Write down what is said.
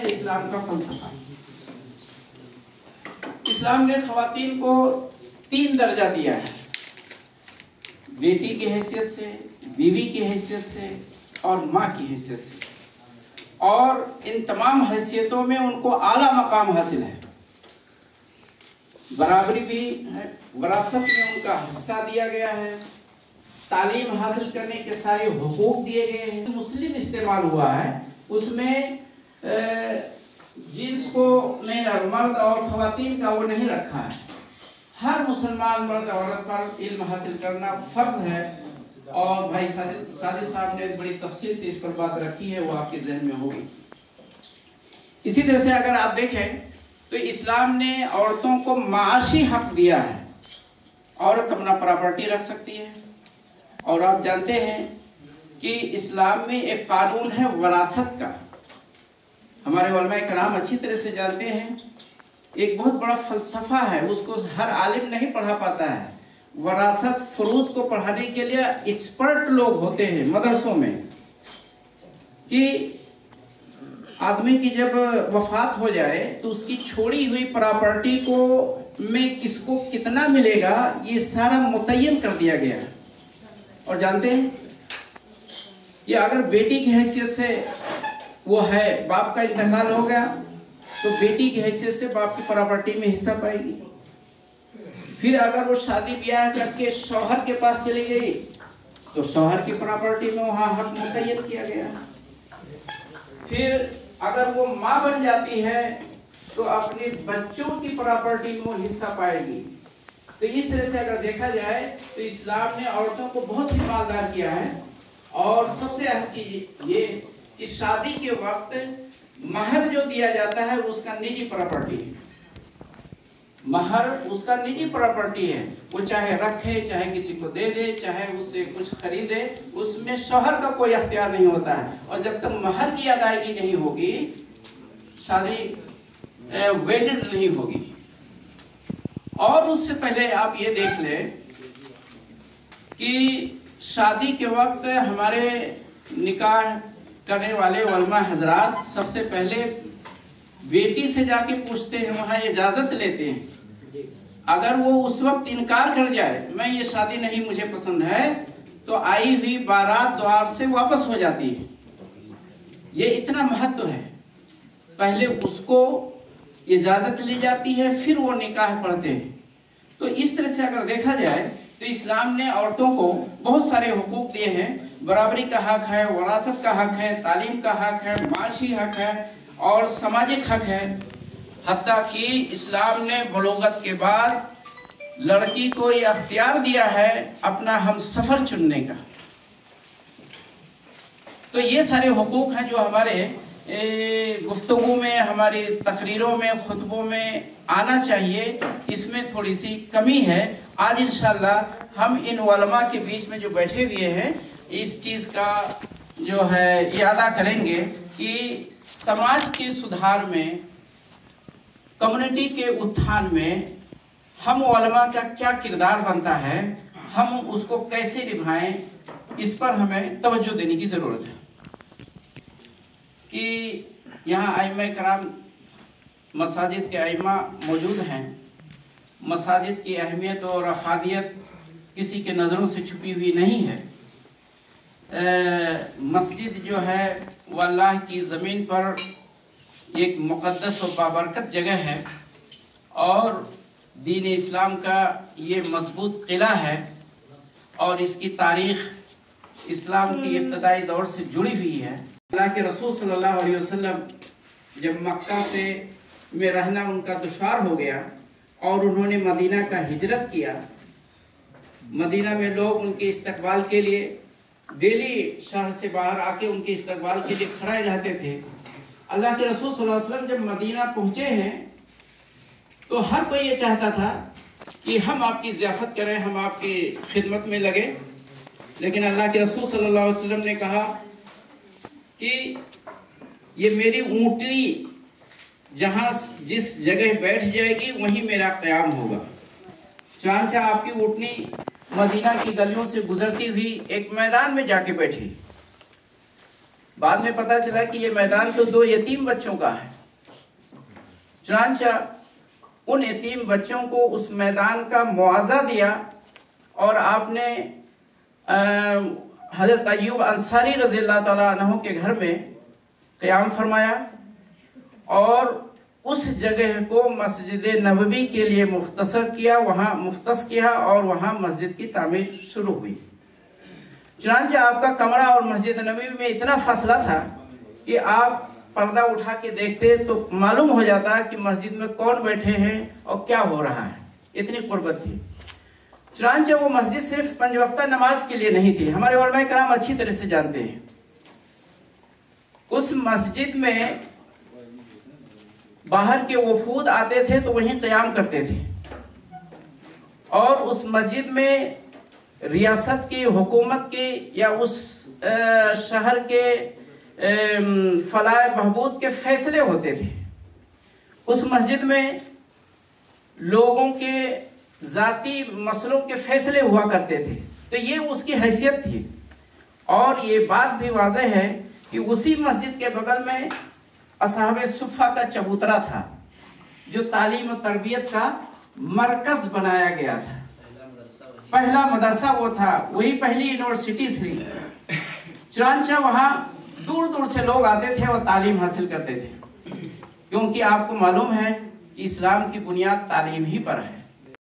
इस्लाम का फलसफा। इस्लाम ने ख्वातीन को 3 दर्जा दिया है, बेटी की हैसियत से, बीवी की हैसियत से और माँ की हैसियत से, और इन तमाम हैसियतों में उनको आला मकाम हासिल है। बराबरी भी है, विरासत में उनका हिस्सा दिया गया है, तालीम हासिल करने के सारे हुकूक दिए गए हैं। मुस्लिम इस्तेमाल हुआ है, उसमें जिन्स को नहीं, मर्द और ख्वातीन का वो नहीं रखा है। हर मुसलमान मर्द औरत पर इल्म हासिल करना फर्ज है। और भाई साजिद साहब ने बड़ी तफसील से इस पर बात रखी है, वो आपके जहन में होगी। इसी तरह से अगर आप देखें तो इस्लाम ने औरतों को माशी हक दिया है। औरत अपना प्रॉपर्टी रख सकती है, और आप जानते हैं कि इस्लाम में एक कानून है विरासत का। हमारे उलमाए कराम अच्छी तरह से जानते हैं, एक बहुत बड़ा फलसफा है, उसको हर आलिम नहीं पढ़ा पाता है। विरासत फरूज को पढ़ाने के लिए एक्सपर्ट लोग होते हैं मदरसों में, कि आदमी की जब वफात हो जाए तो उसकी छोड़ी हुई प्रॉपर्टी को में किसको कितना मिलेगा, ये सारा मुतय्यन कर दिया गया है। और जानते हैं कि अगर बेटी की हैसियत से वो है, बाप का इंतकाल हो गया तो बेटी की हैसियत से बाप की प्रॉपर्टी में हिस्सा पाएगी। फिर अगर वो शादी ब्याह करके शौहर के पास चली गई तो शौहर की प्रॉपर्टी में वहां हक मुतय्यन किया गया। फिर अगर वो माँ बन जाती है तो अपने बच्चों की प्रॉपर्टी में वो हिस्सा पाएगी। तो इस तरह से अगर देखा जाए तो इस्लाम ने औरतों को बहुत ही मालदार किया है। और सबसे अहम चीज ये कि शादी के वक्त महर जो दिया जाता है उसका निजी प्रॉपर्टी है। महर उसका निजी प्रॉपर्टी है, वो चाहे रखे, चाहे किसी को दे दे, चाहे उससे कुछ खरीदे, उसमें शौहर का कोई अख्तियार नहीं होता है। और जब तक महर की अदायगी नहीं होगी शादी वैलिड नहीं होगी। और उससे पहले आप ये देख ले कि शादी के वक्त हमारे निकाह करने वाले उलमा हजरात सबसे पहले बेटी से जाके पूछते हैं, वहां इजाजत लेते हैं। अगर वो उस वक्त इनकार कर जाए, मैं ये शादी नहीं मुझे पसंद है, तो आई हुई बारात द्वार से वापस हो जाती है। ये इतना महत्व है। पहले उसको इजाजत ली जाती है, फिर वो निकाह पढ़ते हैं। तो इस तरह से अगर देखा जाए तो इस्लाम ने औरतों को बहुत सारे हुकूक दिए हैं। बराबरी का हक है, विरासत का हक है, तालीम का हक है, माशी हक है और सामाजिक हक है। हत्ता कि इस्लाम ने बलूगत के बाद लड़की को ये अख्तियार दिया है अपना हम सफर चुनने का। तो ये सारे हुकूक हैं जो हमारे गुफ्तगू में, हमारी तकरीरों में, खुतबों में आना चाहिए। इसमें थोड़ी सी कमी है। आज इंशाअल्लाह हम इन उलमा के बीच में जो बैठे हुए हैं, इस चीज का जो है इरादा करेंगे कि समाज के सुधार में, कम्युनिटी के उत्थान में हम उलमा का क्या किरदार बनता है, हम उसको कैसे निभाएं, इस पर हमें तवज्जो देने की जरूरत है। कि यहाँ आइमा कराम, मसाजिद के आइमा मौजूद हैं। मसाजिद की अहमियत और अफादियत किसी के नज़रों से छुपी हुई नहीं है। मस्जिद जो है वो अल्लाह की ज़मीन पर एक मुक़द्दस और बाबरकत जगह है, और दीन इस्लाम का ये मजबूत किला है, और इसकी तारीख़ इस्लाम की इब्तदाई दौर से जुड़ी हुई है। अल्लाह के रसूल सल्लल्लाहु अलैहि वसल्लम जब मक्का से में रहना उनका दुश्वार हो गया और उन्होंने मदीना का हिजरत किया, मदीना में लोग उनके इस्तकबाल के लिए डेली शहर से बाहर आके उनके इस्तकबाल के लिए खड़े रहते थे। अल्लाह के रसूल सल्लल्लाहु अलैहि वसल्लम जब मदीना पहुंचे हैं तो हर कोई ये चाहता था कि हम आपकी ज़ियाफत करें, हम आपकी खिदमत में लगे। लेकिन अल्लाह के रसूल सल्लल्लाहु अलैहि वसल्लम ने कहा कि ये मेरी ऊँटनी जहाँ जिस जगह बैठ जाएगी वहीं मेरा क़याम होगा। चुनांचे आपकी ऊँटनी मदीना की गलियों से गुजरती हुई एक मैदान में जाके बैठी। बाद में पता चला कि ये मैदान तो 2 यतीम बच्चों का है। चुनांचे उन यतीम बच्चों को उस मैदान का मुआवजा दिया और आपने हजरत अय्यूब अंसारी रज़ियल्लाहु ताला अन्हु के घर में क़याम फरमाया और उस जगह को मस्जिद नबवी के लिए मुख्तसर किया, वहाँ मुख्तस किया और वहाँ मस्जिद की तामीर शुरू हुई। चुनांचे आपका कमरा और मस्जिद नबवी में इतना फासला था कि आप पर्दा उठा के देखते तो मालूम हो जाता कि मस्जिद में कौन बैठे हैं और क्या हो रहा है, इतनी कुर्बत थी। चुनांचे वो मस्जिद सिर्फ 5 वक्ता नमाज के लिए नहीं थी, हमारे उलमा कराम अच्छी तरह से जानते हैं। उस मस्जिद में बाहर के वफूद आते थे तो वहीं क़याम करते थे और उस मस्जिद में रियासत की, हुकूमत की या उस शहर के फलाह बहबूद के फैसले होते थे। उस मस्जिद में लोगों के ज़ाती मसलों के फैसले हुआ करते थे, तो ये उसकी हैसियत थी। और ये बात भी वाज़ेह है कि उसी मस्जिद के बगल में असहाबे सुफ़ा का चबूतरा था, जो तालीम और तरबियत का मरकज़ बनाया गया था। पहला मदरसा वो था, वही पहली यूनिवर्सिटी थी। चुनांचे वहाँ दूर दूर से लोग आते थे और तालीम हासिल करते थे, क्योंकि आपको मालूम है कि इस्लाम की बुनियाद तालीम ही पर है।